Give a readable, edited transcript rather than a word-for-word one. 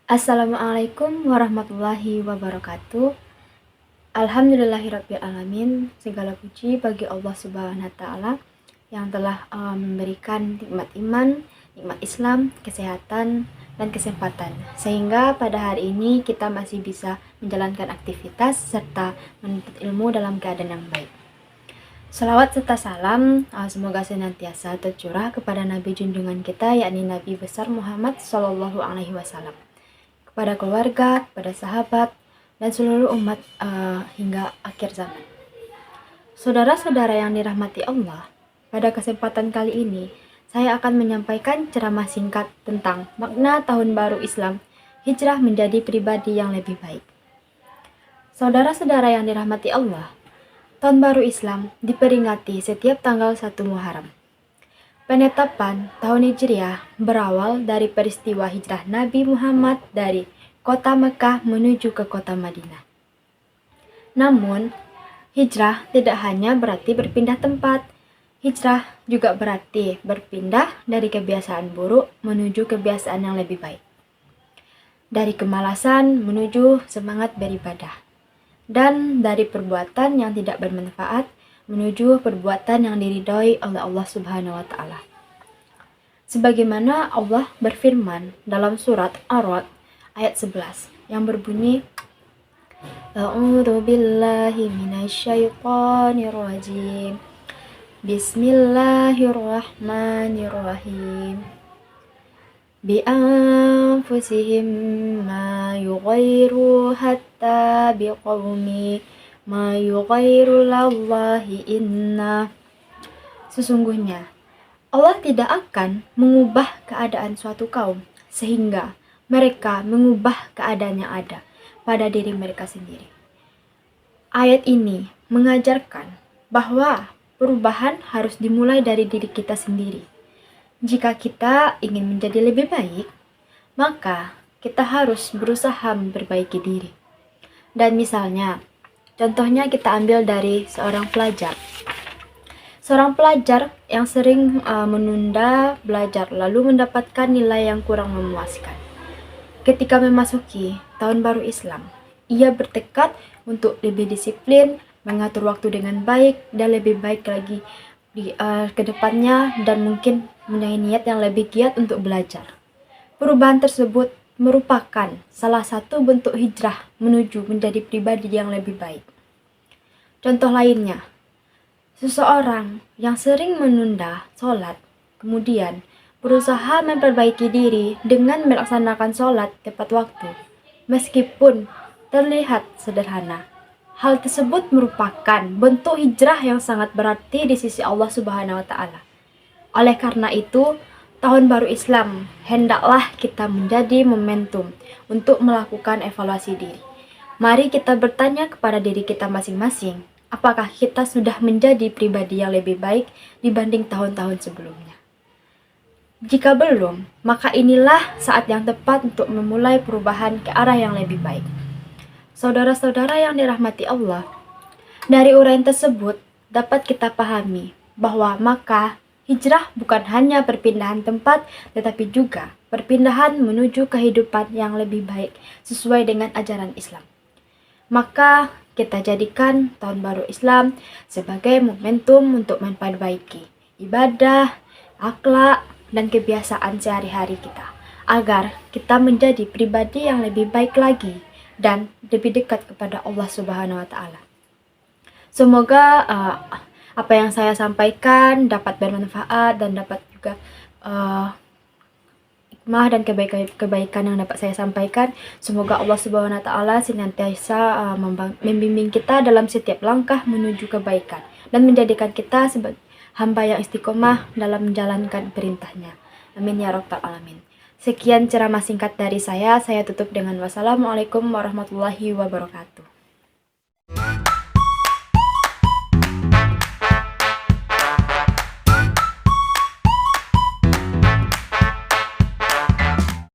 Assalamualaikum warahmatullahi wabarakatuh. Alhamdulillahirabbil alamin. Segala puji bagi Allah Subhanahu wa taala yang telah memberikan nikmat iman, nikmat Islam, kesehatan dan kesempatan. Sehingga pada hari ini kita masih bisa menjalankan aktivitas serta menuntut ilmu dalam keadaan yang baik. Salawat serta salam semoga senantiasa tercurah kepada Nabi junjungan kita, yakni Nabi besar Muhammad Shallallahu Alaihi Wasallam, kepada keluarga, kepada sahabat, dan seluruh umat hingga akhir zaman. Saudara-saudara yang dirahmati Allah, pada kesempatan kali ini saya akan menyampaikan ceramah singkat tentang makna Tahun Baru Islam, hijrah menjadi pribadi yang lebih baik. Saudara-saudara yang dirahmati Allah, Tahun Baru Islam diperingati setiap tanggal 1 Muharram. Penetapan tahun Hijriah berawal dari peristiwa hijrah Nabi Muhammad dari kota Mekah menuju ke kota Madinah. Namun, hijrah tidak hanya berarti berpindah tempat. Hijrah juga berarti berpindah dari kebiasaan buruk menuju kebiasaan yang lebih baik. Dari kemalasan menuju semangat beribadah. Dan dari perbuatan yang tidak bermanfaat menuju perbuatan yang diridhoi oleh Allah Subhanahu wa taala. Sebagaimana Allah berfirman dalam surat Ar-Ra'd ayat 11 yang berbunyi, A'udzu billahi minasyaitonir rajim. Bismillahirrahmanirrahim. Bi anfusihim ma yughayyiru hatta biqaumi ma yughayyiru lallahi inna. Sesungguhnya Allah tidak akan mengubah keadaan suatu kaum sehingga mereka mengubah keadaan yang ada pada diri mereka sendiri. Ayat ini mengajarkan bahwa perubahan harus dimulai dari diri kita sendiri. Jika kita ingin menjadi lebih baik, maka kita harus berusaha memperbaiki diri. Dan misalnya, contohnya kita ambil dari seorang pelajar. Seorang pelajar yang sering menunda belajar lalu mendapatkan nilai yang kurang memuaskan. Ketika memasuki Tahun Baru Islam, ia bertekad untuk lebih disiplin, mengatur waktu dengan baik, dan lebih baik lagi ke depannya, dan mungkin mempunyai niat yang lebih giat untuk belajar. Perubahan tersebut merupakan salah satu bentuk hijrah menuju menjadi pribadi yang lebih baik. Contoh lainnya, seseorang yang sering menunda sholat, kemudian berusaha memperbaiki diri dengan melaksanakan sholat tepat waktu, meskipun terlihat sederhana. Hal tersebut merupakan bentuk hijrah yang sangat berarti di sisi Allah Subhanahu wa taala. Oleh karena itu, Tahun Baru Islam hendaklah kita menjadi momentum untuk melakukan evaluasi diri. Mari kita bertanya kepada diri kita masing-masing, apakah kita sudah menjadi pribadi yang lebih baik dibanding tahun-tahun sebelumnya? Jika belum, maka inilah saat yang tepat untuk memulai perubahan ke arah yang lebih baik. Saudara-saudara yang dirahmati Allah, dari uraian tersebut dapat kita pahami bahwa maka hijrah bukan hanya perpindahan tempat, tetapi juga perpindahan menuju kehidupan yang lebih baik sesuai dengan ajaran Islam. Maka kita jadikan Tahun Baru Islam sebagai momentum untuk memperbaiki ibadah, akhlak, dan kebiasaan sehari-hari kita, agar kita menjadi pribadi yang lebih baik lagi dan lebih dekat kepada Allah Subhanahu wa taala. Semoga apa yang saya sampaikan dapat bermanfaat dan dapat juga hikmah dan kebaikan yang dapat saya sampaikan. Semoga Allah Subhanahu wa taala senantiasa membimbing kita dalam setiap langkah menuju kebaikan dan menjadikan kita sebagai hamba yang istiqomah dalam menjalankan perintahnya. Amin ya rabbal alamin. Sekian ceramah singkat dari saya tutup dengan wassalamualaikum warahmatullahi wabarakatuh.